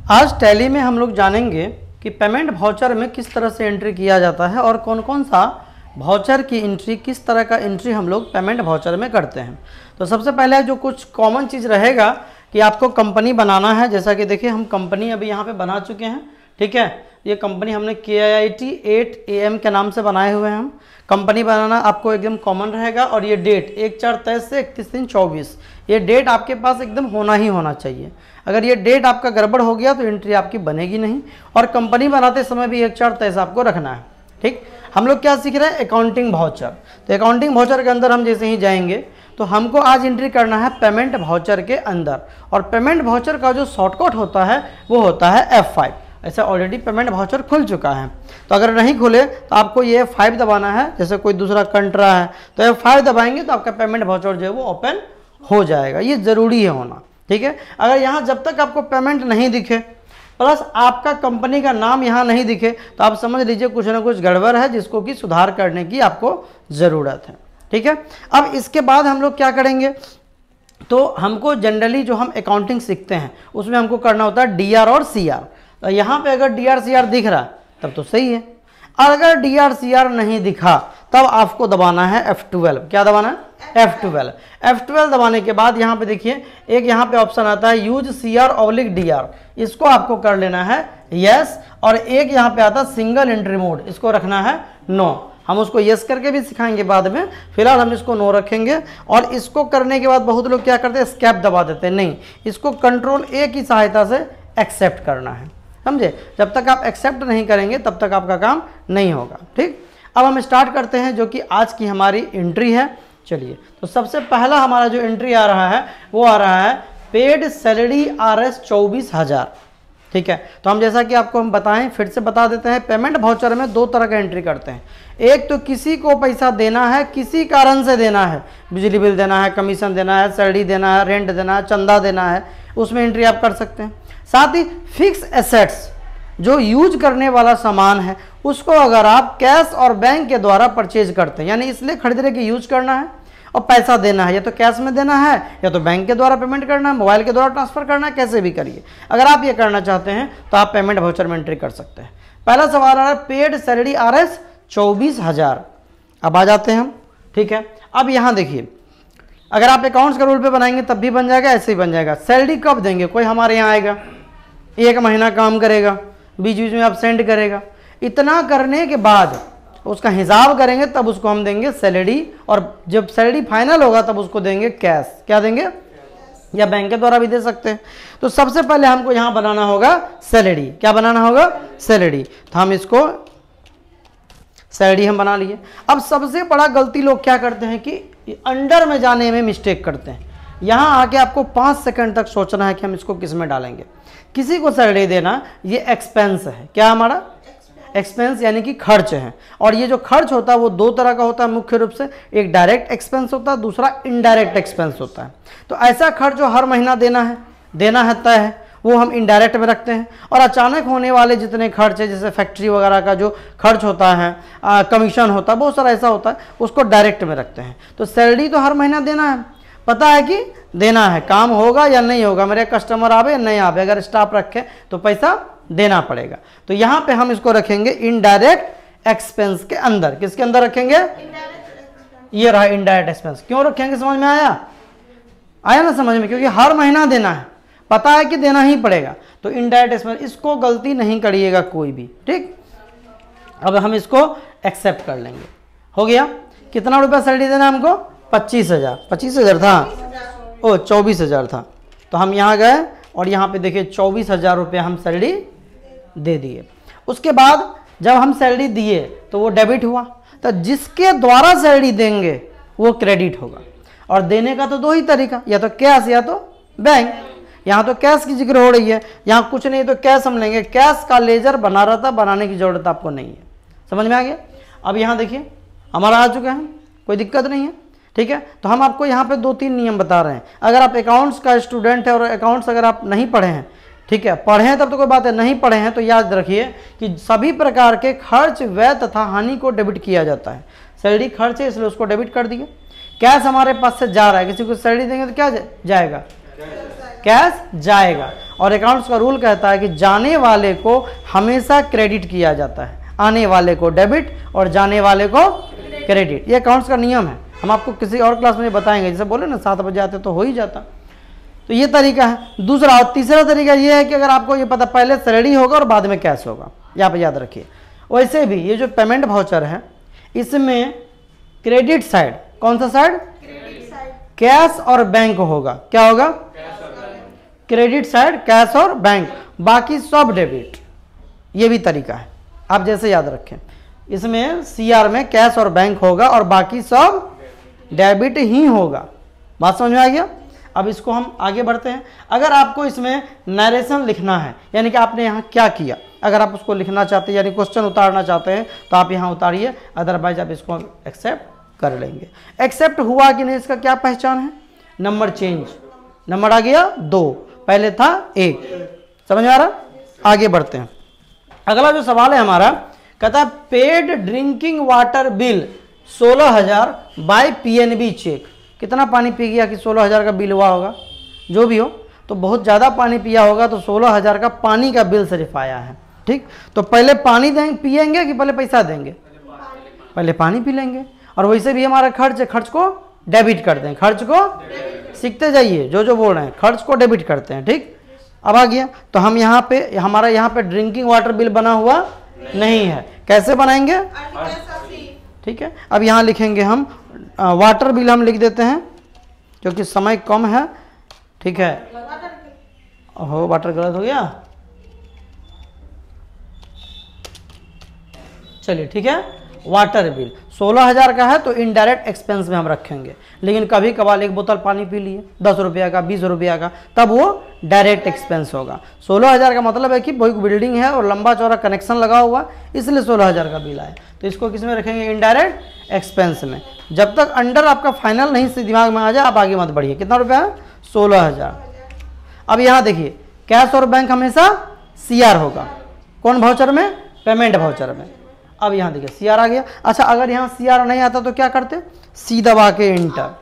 आज टैली में हम लोग जानेंगे कि पेमेंट वाउचर में किस तरह से एंट्री किया जाता है और कौन कौन सा वाउचर की एंट्री, किस तरह का एंट्री हम लोग पेमेंट वाउचर में करते हैं। तो सबसे पहले जो कुछ कॉमन चीज़ रहेगा कि आपको कंपनी बनाना है। जैसा कि देखिए हम कंपनी अभी यहाँ पे बना चुके हैं, ठीक है। ये कंपनी हमने KIIT 8 AM के नाम से बनाए हुए हैं हम। कंपनी बनाना आपको एकदम कॉमन रहेगा और ये डेट 1/4/23 से 31/3/24 ये डेट आपके पास एकदम होना ही होना चाहिए। अगर ये डेट आपका गड़बड़ हो गया तो एंट्री आपकी बनेगी नहीं। और कंपनी बनाते समय भी 1/4/23 आपको रखना है, ठीक। हम लोग क्या सीख रहे हैं, अकाउंटिंग वाउचर। तो अकाउंटिंग वाउचर के अंदर हम जैसे ही जाएंगे तो हमको आज एंट्री करना है पेमेंट वाउचर के अंदर। और पेमेंट वाउचर का जो शॉर्टकट होता है वो होता है F5। ऐसे ऑलरेडी पेमेंट वाउचर खुल चुका है, तो अगर नहीं खुले तो आपको ये F5 दबाना है। जैसे कोई दूसरा कंट्रा है तो F5 दबाएंगे तो आपका पेमेंट वाउचर जो है वो ओपन हो जाएगा। ये ज़रूरी है होना, ठीक है। अगर यहाँ जब तक आपको पेमेंट नहीं दिखे प्लस आपका कंपनी का नाम यहाँ नहीं दिखे तो आप समझ लीजिए कुछ ना कुछ गड़बड़ है जिसको कि सुधार करने की आपको ज़रूरत है, ठीक है। अब इसके बाद हम लोग क्या करेंगे, तो हमको जनरली जो हम अकाउंटिंग सीखते हैं उसमें हमको करना होता है DR और CR। तो यहाँ पे अगर DR CR दिख रहा है तब तो सही है, और अगर DR CR नहीं दिखा तब आपको दबाना है F12। क्या दबाना है, F12। F12 दबाने के बाद यहाँ पे देखिए एक यहाँ पे ऑप्शन आता है यूज CR/DR, इसको आपको कर लेना है यस। और एक यहाँ पे आता है सिंगल एंट्री मोड, इसको रखना है नो। हम उसको यस करके भी सिखाएंगे बाद में, फिलहाल हम इसको नो रखेंगे। और इसको करने के बाद बहुत लोग क्या करते हैं, एस्केप दबा देते हैं। नहीं, इसको Ctrl+A की सहायता से एक्सेप्ट करना है, समझे। जब तक आप एक्सेप्ट नहीं करेंगे तब तक आपका काम नहीं होगा, ठीक। अब हम स्टार्ट करते हैं जो कि आज की हमारी एंट्री है। चलिए, तो सबसे पहला हमारा जो एंट्री आ रहा है वो आ रहा है पेड सैलरी RS 24,000, ठीक है। तो हम जैसा कि आपको हम बताएं, फिर से बता देते हैं, पेमेंट वाउचर में दो तरह का एंट्री करते हैं। एक तो किसी को पैसा देना है, किसी कारण से देना है, बिजली बिल देना है, कमीशन देना है, सैलरी देना है, रेंट देना है, चंदा देना है, उसमें एंट्री आप कर सकते हैं। साथ ही फिक्स एसेट्स जो यूज करने वाला सामान है उसको अगर आप कैश और बैंक के द्वारा परचेज करते हैं, यानी इसलिए खरीदने की यूज करना है और पैसा देना है, या तो कैश में देना है या तो बैंक के द्वारा पेमेंट करना है, मोबाइल के द्वारा ट्रांसफर करना है, कैसे भी करिए। अगर आप ये करना चाहते हैं तो आप पेमेंट वाउचर में एंट्री कर सकते हैं। पहला सवाल आ रहा है पेड सैलरी RS 24,000। अब आ जाते हैं हम, ठीक है। अब यहाँ देखिए, अगर आप अकाउंट्स का रूल पे बनाएंगे तब भी बन जाएगा, ऐसे ही बन जाएगा। सैलरी कब देंगे, कोई हमारे यहाँ आएगा, 1 महीना काम करेगा, बीच बीच में आप सेंड करेगा, इतना करने के बाद उसका हिसाब करेंगे तब उसको हम देंगे सैलरी। और जब सैलरी फाइनल होगा तब उसको देंगे कैश। क्या देंगे, या बैंक के द्वारा भी दे सकते हैं। तो सबसे पहले हमको यहाँ बनाना होगा सैलरी। क्या बनाना होगा, सैलरी। तो हम इसको सैलरी हम बना लिए। अब सबसे बड़ा गलती लोग क्या करते हैं कि अंडर में जाने में मिस्टेक करते हैं। यहाँ आके आपको 5 सेकंड तक सोचना है कि हम इसको किस में डालेंगे। किसी को सैलरी देना ये एक्सपेंस है। क्या हमारा एक्सपेंस, यानी कि खर्च है। और ये जो खर्च होता है वो दो तरह का होता है मुख्य रूप से, एक डायरेक्ट एक्सपेंस होता है, दूसरा इनडायरेक्ट एक्सपेंस होता है। तो ऐसा खर्च जो हर महीना देना है तय है, वो हम इनडायरेक्ट में रखते हैं। और अचानक होने वाले जितने खर्च है, जैसे फैक्ट्री वगैरह का जो खर्च होता है, कमीशन होता है, बहुत सारा ऐसा होता है, उसको डायरेक्ट में रखते हैं। तो सैलरी तो हर महीना देना है, पता है कि देना है, काम होगा या नहीं होगा, मेरे कस्टमर आवे या नहीं आवे, अगर स्टाफ रखे तो पैसा देना पड़ेगा। तो यहाँ पे हम इसको रखेंगे इनडायरेक्ट एक्सपेंस के अंदर। किसके अंदर रखेंगे, ये रहा इनडायरेक्ट एक्सपेंस। क्यों रखेंगे, समझ में आया ना समझ में, क्योंकि हर महीना देना है, पता है कि देना ही पड़ेगा। तो इनडायरेक्ट एक्सपेंस, इसको गलती नहीं करिएगा कोई भी, ठीक। अब हम इसको एक्सेप्ट कर लेंगे। हो गया, कितना रुपया सैलरी देना हमको, 25,000। 25,000 था, ओ 24,000 था। तो हम यहाँ गए और यहाँ पे देखिए 24,000 रुपये हम सैलरी दे दिए। उसके बाद जब हम सैलरी दिए तो वो डेबिट हुआ। तो जिसके द्वारा सैलरी देंगे वो क्रेडिट होगा। और देने का तो दो ही तरीका, या तो कैश या तो बैंक। यहाँ तो कैश की जिक्र हो रही है, यहाँ कुछ नहीं तो कैश हम लेंगे। कैश का लेजर बना रहा था, बनाने की जरूरत आपको नहीं है। समझ में आ गया। अब यहाँ देखिए हमारा आ चुका है, कोई दिक्कत नहीं है, ठीक है। तो हम आपको यहाँ पे 2-3 नियम बता रहे हैं। अगर आप अकाउंट्स का स्टूडेंट है और अकाउंट्स अगर आप नहीं पढ़े हैं, ठीक है, पढ़े हैं तब तो कोई बात है, नहीं पढ़े हैं तो याद रखिए कि सभी प्रकार के खर्च, व्यय तथा हानि को डेबिट किया जाता है। सैलरी खर्च है इसलिए उसको डेबिट कर दिए। कैश हमारे पास से जा रहा है, किसी को सैलरी देंगे तो क्या जाएगा, कैश जाएगा। और अकाउंट्स का रूल कहता है कि जाने वाले को हमेशा क्रेडिट किया जाता है, आने वाले को डेबिट और जाने वाले को क्रेडिट। ये अकाउंट्स का नियम है, हम आपको किसी और क्लास में बताएंगे। जैसे बोले ना 7 बजे आते तो हो ही जाता। तो ये तरीका है दूसरा। और तीसरा तरीका ये है कि अगर आपको ये पता पहले सैलरी होगा और बाद में कैश होगा, यहाँ पे याद रखिए। वैसे भी ये जो पेमेंट वाउचर है इसमें क्रेडिट साइड, कौन सा साइड? कैश और बैंक होगा। क्या होगा? क्रेडिट साइड कैश और बैंक, बाकी सब डेबिट। ये भी तरीका है, आप जैसे याद रखें। इसमें सीआर में कैश और बैंक होगा और बाकी सब डेबिट ही होगा। बात समझ में आ गया? अब इसको हम आगे बढ़ते हैं। अगर आपको इसमें नरेशन लिखना है, यानी कि आपने यहाँ क्या किया, अगर आप उसको लिखना चाहते हैं यानी क्वेश्चन उतारना चाहते हैं तो आप यहाँ उतारिए, अदरवाइज आप इसको एक्सेप्ट कर लेंगे। एक्सेप्ट हुआ कि नहीं इसका क्या पहचान है? नंबर चेंज, नंबर आ गया 2, पहले था 1। समझ में आ रहा? आगे बढ़ते हैं। अगला जो सवाल है हमारा, कहता है paid drinking water bill 16,000 by PNB cheque. कितना पानी पी गया कि 16,000 का बिल हुआ होगा? जो भी हो, तो बहुत ज़्यादा पानी पिया होगा तो 16,000 का पानी का बिल सिर्फ आया है। ठीक, तो पहले पानी देंगे पिएंगे कि पहले पैसा देंगे? पहले पानी पी लेंगे। और वैसे भी हमारा खर्च है, खर्च को डेबिट करते हैं, खर्च को सीखते जाइए, जो बोल रहे हैं खर्च को डेबिट करते हैं। ठीक, अब आ गया तो हम यहाँ पे, हमारा यहाँ पे ड्रिंकिंग वाटर बिल बना हुआ नहीं है, कैसे बनाएंगे? ठीक है, अब यहाँ लिखेंगे हम वाटर बिल, हम लिख देते हैं क्योंकि समय कम है। ठीक है, हो वाटर गलत हो गया, चलिए ठीक है। वाटर बिल 16,000 का है तो इनडायरेक्ट एक्सपेंस में हम रखेंगे, लेकिन कभी कभार एक बोतल पानी पी लिए 10 रुपया का 20 रुपया का, तब वो डायरेक्ट एक्सपेंस होगा। 16,000 का मतलब है कि कोई बिल्डिंग है और लंबा चौड़ा कनेक्शन लगा हुआ, इसलिए 16,000 का बिल आया। तो इसको किस में रखेंगे? इनडायरेक्ट एक्सपेंस में। जब तक अंडर आपका फाइनल नहीं से दिमाग में आ जाए आप आगे मत बढ़िए। कितना रुपया है? 16,000। अब यहाँ देखिए कैश और बैंक हमेशा सीआर होगा। कौन वाउचर में? पेमेंट वाउचर में। अब यहाँ देखिए सीआर आ गया। अच्छा, अगर यहाँ सीआर नहीं आता तो क्या करते? सी दबा के इंटर,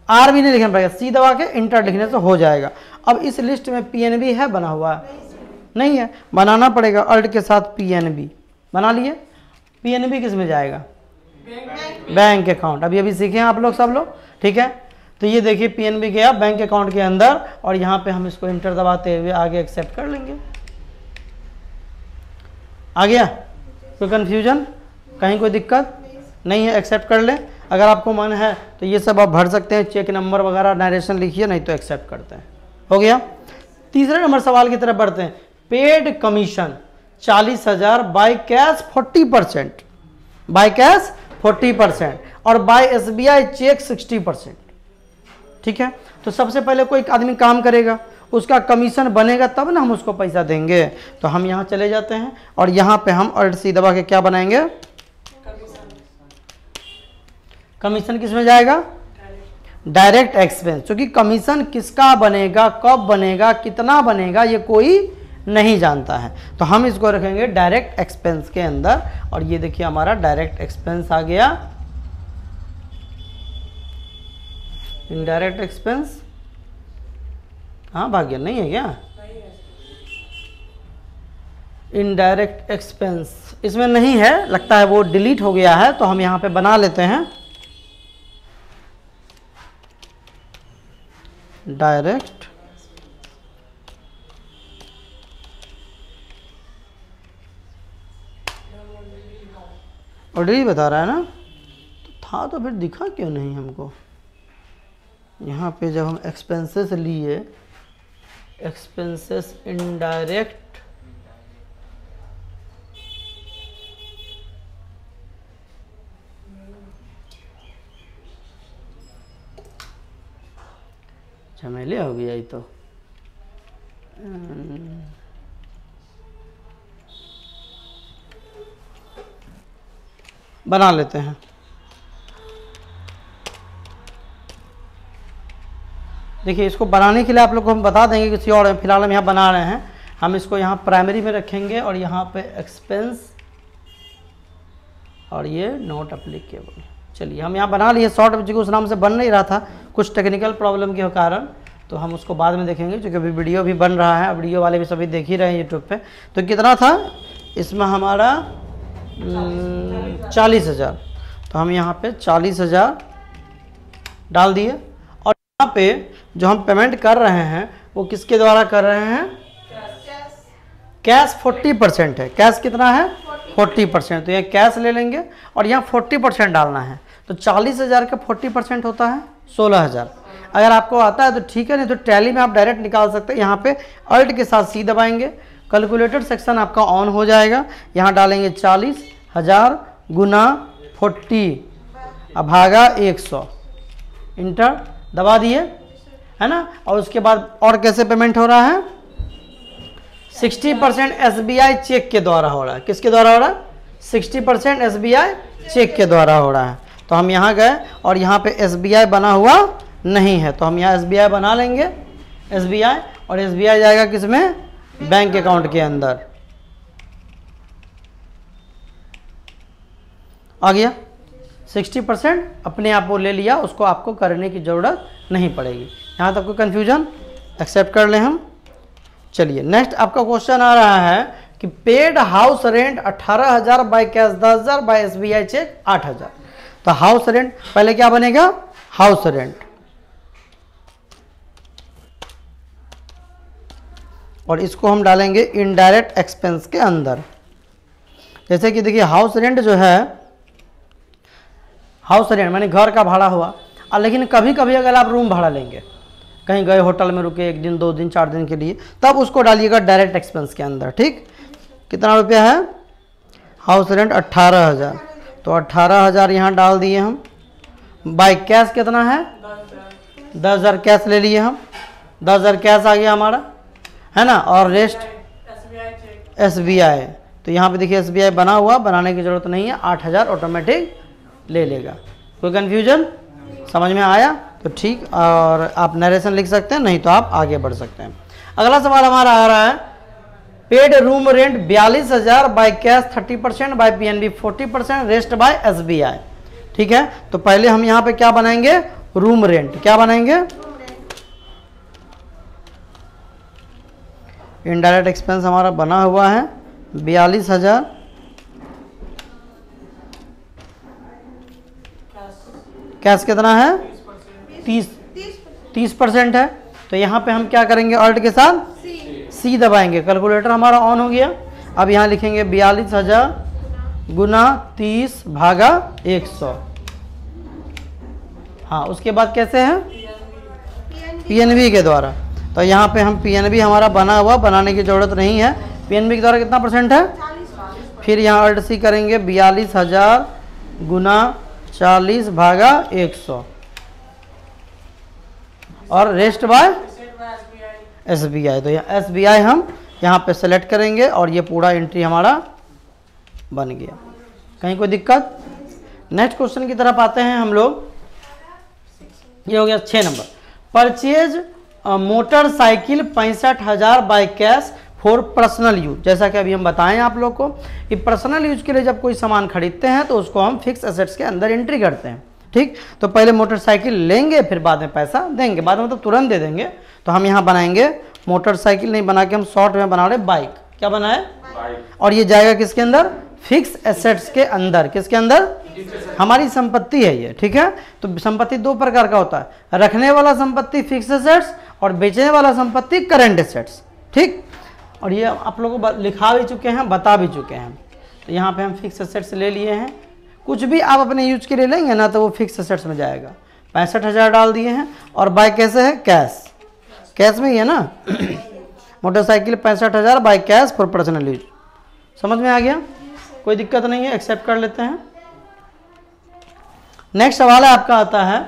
आर भी नहीं लिखना पड़ेगा, सी दबा के इंटर लिखने से हो जाएगा। अब इस लिस्ट में पीएनबी है बना हुआ? नहीं है, बनाना पड़ेगा। अल्ट के साथ पीएनबी बना लिए। पीएनबी किस में जाएगा? Bank account. अभी अभी सीखे आप लोग, सब लोग। ठीक है, तो ये देखिए पीएनबी गया बैंक अकाउंट के अंदर और यहाँ पे हम इसको इंटर दबाते हुए आगे एक्सेप्ट कर लेंगे। आ गया? कोई कन्फ्यूजन, कहीं कोई दिक्कत नहीं है? एक्सेप्ट कर लें। अगर आपको मन है तो ये सब आप भर सकते हैं, चेक नंबर वगैरह नरेशन लिखिए, नहीं तो एक्सेप्ट करते हैं। हो गया। तीसरे नंबर सवाल की तरफ बढ़ते हैं। Paid commission 40,000 by cash 40%, by cash 40% और बाय एसबीआई चेक 60%। ठीक है, तो सबसे पहले कोई आदमी काम करेगा, उसका कमीशन बनेगा तब ना हम उसको पैसा देंगे। तो हम यहाँ चले जाते हैं और यहाँ पे हम अल्ट सी दबा के क्या बनाएंगे? कमीशन किस में जाएगा? Direct expense. क्योंकि कमीशन किसका बनेगा, कब बनेगा, कितना बनेगा, ये कोई नहीं जानता है। तो हम इसको रखेंगे डायरेक्ट एक्सपेंस के अंदर। और ये देखिए हमारा डायरेक्ट एक्सपेंस आ गया। इनडायरेक्ट एक्सपेंस, हाँ भाग्य नहीं है क्या? इनडायरेक्ट एक्सपेंस इसमें नहीं है, लगता है वो डिलीट हो गया है। तो हम यहाँ पे बना लेते हैं डायरेक्ट ऑलरेडी बता रहा है ना, तो था तो फिर दिखा क्यों नहीं हमको? यहाँ पे जब हम एक्सपेंसेस लिए, एक्सपेंसेस इनडायरेक्ट झमेले हो गया ये तो। बना लेते हैं। देखिए इसको बनाने के लिए आप लोग को हम बता देंगे किसी और में, फिलहाल हम यहाँ बना रहे हैं। हम इसको यहाँ प्राइमरी में रखेंगे और यहाँ पे एक्सपेंस और ये नॉट एप्लीकेबल। चलिए हम यहाँ बना लिए शॉर्ट, क्योंकि उस नाम से बन नहीं रहा था, कुछ टेक्निकल प्रॉब्लम के कारण। तो हम उसको बाद में देखेंगे, क्योंकि अभी वीडियो भी बन रहा है, वीडियो वाले भी सभी देख ही रहे हैं यूट्यूब पे। तो कितना था इसमें हमारा 40,000, तो हम यहाँ पे 40,000 डाल दिए। और यहाँ पे जो हम पेमेंट कर रहे हैं वो किसके द्वारा कर रहे हैं? कैश 40% है। कैश कितना है? 40%। तो ये कैश ले लेंगे और यहाँ 40% डालना है। तो 40,000 का 40% होता है 16,000। अगर आपको आता है तो ठीक है, नहीं तो टैली में आप डायरेक्ट निकाल सकते हैं। यहाँ पे अल्ट के साथ सी दबाएंगे, कैलकुलेटर सेक्शन आपका ऑन हो जाएगा। यहाँ डालेंगे 40,000 गुना 40 भागा 100, इंटर दबा दिए, है ना। और उसके बाद और कैसे पेमेंट हो रहा है? 60% SBI चेक के द्वारा हो रहा है। किसके द्वारा हो रहा है? 60% SBI चेक के द्वारा हो रहा है। तो हम यहाँ गए और यहाँ पे SBI बना हुआ नहीं है, तो हम यहाँ SBI बना लेंगे, SBI, और SBI जाएगा किसमें? बैंक अकाउंट के अंदर। आ गया 60%, अपने आप वो ले लिया, उसको आपको करने की ज़रूरत नहीं पड़ेगी। यहाँ तक कोई कन्फ्यूजन? एक्सेप्ट कर लें हम। चलिए नेक्स्ट आपका क्वेश्चन आ रहा है कि paid house rent 18,000 by cash 10,000 by SBI cheque 8,000। तो हाउस रेंट पहले क्या बनेगा? हाउस रेंट, और इसको हम डालेंगे इनडायरेक्ट एक्सपेंस के अंदर। जैसे कि देखिए हाउस रेंट जो है, हाउस रेंट माने घर का भाड़ा हुआ। और लेकिन कभी कभी अगर आप रूम भाड़ा लेंगे, कहीं गए होटल में रुके 1 दिन 2 दिन 4 दिन के लिए, तब उसको डालिएगा डायरेक्ट एक्सपेंस के अंदर। ठीक, कितना रुपया है? हाउस रेंट 18,000, तो 18,000 यहाँ डाल दिए हम। बाय कैश कितना है? 10,000 कैश ले लिए हम, 10,000 कैश आ गया हमारा, है ना। और रेस्ट SBI, तो यहाँ पे देखिए SBI बना हुआ, बनाने की ज़रूरत नहीं है, 8,000 ऑटोमेटिक ले लेगा। कोई कन्फ्यूजन? समझ में आया तो ठीक, और आप नरेशन लिख सकते हैं, नहीं तो आप आगे बढ़ सकते हैं। अगला सवाल हमारा आ रहा है, paid room rent 42,000 by cash 30%, by PNB 40%, rest by SBI। ठीक है, तो पहले हम यहाँ पे क्या बनाएंगे? Room rent. क्या बनाएंगे? इनडायरेक्ट एक्सपेंस हमारा बना हुआ है 42,000, कैश कितना है? 30% है। तो यहाँ पे हम क्या करेंगे? अल्ट के साथ सी दबाएंगे, कैलकुलेटर हमारा ऑन हो गया। अब यहाँ लिखेंगे 42,000 गुना 30 भागा 100। हाँ, उसके बाद कैसे है? PNB के द्वारा। तो यहाँ पे हम PNB हमारा बना हुआ, बनाने की ज़रूरत नहीं है। PNB के द्वारा कितना % है? फिर यहाँ अल्ट सी करेंगे 42,000 गुना 40 भागा 100, और रेस्ट बाय SBI। तो यहाँ SBI हम यहाँ पे सेलेक्ट करेंगे और ये पूरा एंट्री हमारा बन गया। कहीं कोई दिक्कत? नेक्स्ट क्वेश्चन की तरफ आते हैं हम लोग। ये हो गया 6 number, purchase motorcycle 65,000 by cash for personal use. जैसा कि अभी हम बताएं आप लोग को कि पर्सनल यूज के लिए जब कोई सामान खरीदते हैं तो उसको हम फिक्स एसेट्स के अंदर एंट्री करते हैं। ठीक, तो पहले मोटरसाइकिल लेंगे, फिर बाद में पैसा देंगे, बाद में तो तुरंत दे देंगे। तो हम यहाँ बनाएंगे मोटरसाइकिल नहीं बना के हम शॉर्ट में बना रहे बाइक। क्या बनाए? बाइक। और ये जाएगा किसके अंदर? फिक्स एसेट्स के अंदर। किसके अंदर? हमारी संपत्ति है ये। ठीक है, तो संपत्ति 2 प्रकार का होता है, रखने वाला संपत्ति फिक्स एसेट्स और बेचने वाला संपत्ति करंट एसेट्स। ठीक, और ये आप लोगों को लिखा भी चुके हैं, बता भी चुके हैं। तो यहाँ पे हम फिक्स एसेट्स ले लिए हैं। कुछ भी आप अपने यूज के लिए लेंगे ना तो वो फिक्स एसेट्स में जाएगा। 65,000 डाल दिए हैं, और बाय कैसे है? कैश, कैश में ही है ना। Motorcycle 65,000 by cash for personal use. समझ में आ गया? कोई दिक्कत नहीं है, एक्सेप्ट कर लेते हैं। नेक्स्ट सवाल है आपका आता है,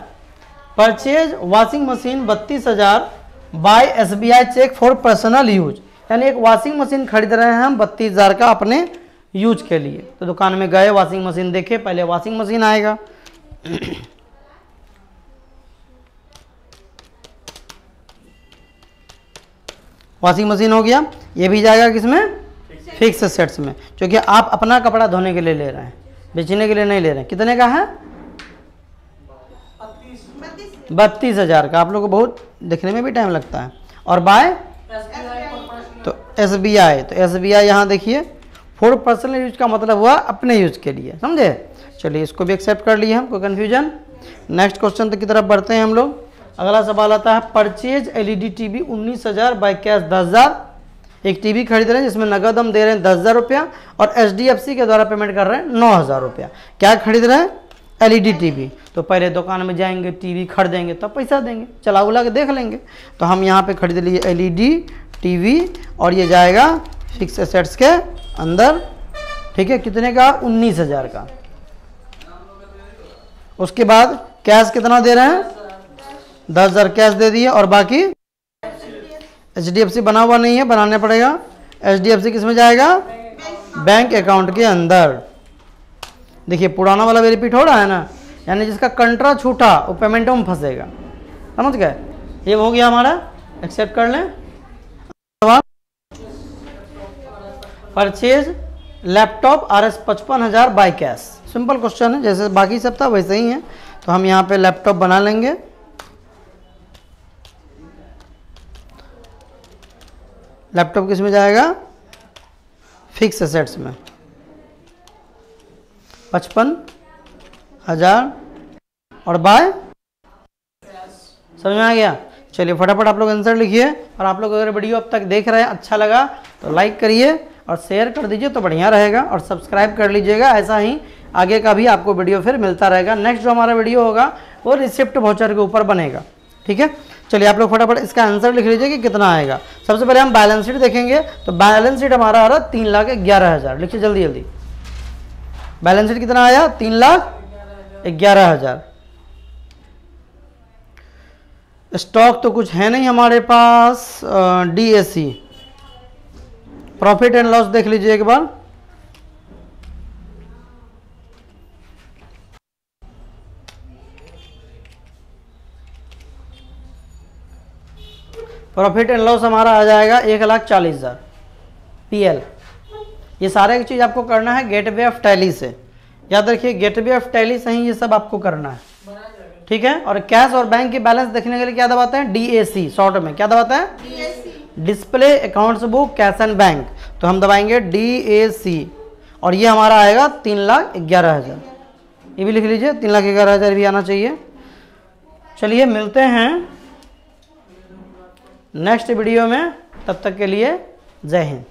purchase washing machine 32,000 by SBI cheque for personal use. यानी एक वॉशिंग मशीन खरीद रहे हैं हम 32,000 का अपने यूज के लिए। तो दुकान में गए, वॉशिंग मशीन देखे, पहले वॉशिंग मशीन आएगा। वॉशिंग मशीन हो गया, ये भी जाएगा किसमें? फिक्स एसेट्स में, क्योंकि आप अपना कपड़ा धोने के लिए ले रहे हैं, बेचने के लिए नहीं ले रहे हैं। कितने का है? 32,000 का। आप लोग को बहुत देखने में भी टाइम लगता है। और बाय तो SBI, तो SBI यहाँ देखिए फॉर पर्सनल यूज का मतलब हुआ अपने यूज के लिए, समझे। चलिए इसको भी एक्सेप्ट कर लिए हम, कोई कन्फ्यूजन। नेक्स्ट क्वेश्चन की तरफ बढ़ते हैं हम लोग। अगला सवाल आता है purchase LED TV 19,000 bye cash 10,000। एक टीवी खरीद रहे हैं जिसमें नगद हम दे रहे हैं 10,000 रुपया और HDFC के द्वारा पेमेंट कर रहे हैं 9,000 रुपया। क्या खरीद रहे हैं? LED TV। तो पहले दुकान में जाएंगे, टीवी खरीदेंगे, तब पैसा देंगे, चला उला के देख लेंगे। तो हम यहाँ पे खरीद लिए LED TV और ये जाएगा फिक्स एसेट्स के अंदर, ठीक है। कितने का? 19,000 का। उसके बाद कैश कितना दे रहे हैं? 10,000 कैश दे दिए और बाकी HDFC बना हुआ नहीं है, बनाने पड़ेगा। HDFC किस में जाएगा? बैंक अकाउंट के अंदर। देखिए पुराना वाला भी रिपीट हो रहा है ना, यानी जिसका कंट्रा छूटा वो पेमेंट में फंसेगा, समझ गए। ये हो गया हमारा, एक्सेप्ट कर लें। Purchase laptop RS 55,000 by cash. Simple question है, जैसे बाकी सब था वैसे ही है। तो हम यहाँ पे लैपटॉप बना लेंगे। लैपटॉप किस में जाएगा? फिक्स एसेट्स में 55,000 और बाय, समझ में आ गया। चलिए फटाफट आप लोग आंसर लिखिए। और आप लोग अगर वीडियो अब तक देख रहे हैं, अच्छा लगा तो लाइक करिए और शेयर कर दीजिए तो बढ़िया रहेगा, और सब्सक्राइब कर लीजिएगा। ऐसा ही आगे का भी आपको वीडियो फिर मिलता रहेगा। नेक्स्ट जो हमारा वीडियो होगा वो रिसिप्ट वाउचर के ऊपर बनेगा, ठीक है। चलिए आप लोग फटाफट इसका आंसर लिख लीजिए कि कितना आएगा। सबसे पहले हम बैलेंस शीट देखेंगे। तो बैलेंस शीट हमारा आ रहा 3,11,000। लिखिए जल्दी जल्दी। बैलेंस शीट कितना आया? 3,11,000। स्टॉक तो कुछ है नहीं हमारे पास। DAC प्रॉफिट एंड लॉस देख लीजिए एक बार। प्रॉफिट एंड लॉस हमारा आ जाएगा 1,40,000 PL। ये सारे चीज आपको करना है गेटवे ऑफ टैली से। याद रखिए गेटवे ऑफ टैली से ही ये सब आपको करना है, ठीक है। और कैश और बैंक की बैलेंस देखने के लिए क्या दबाते हैं? DAC, शॉर्ट में क्या दबाते हैं? Display accounts book cash and bank. तो हम दबाएंगे DAC और ये हमारा आएगा 3,11,000। ये भी लिख लीजिए, 3,11,000 भी आना चाहिए। चलिए मिलते हैं नेक्स्ट वीडियो में, तब तक के लिए जय हिंद।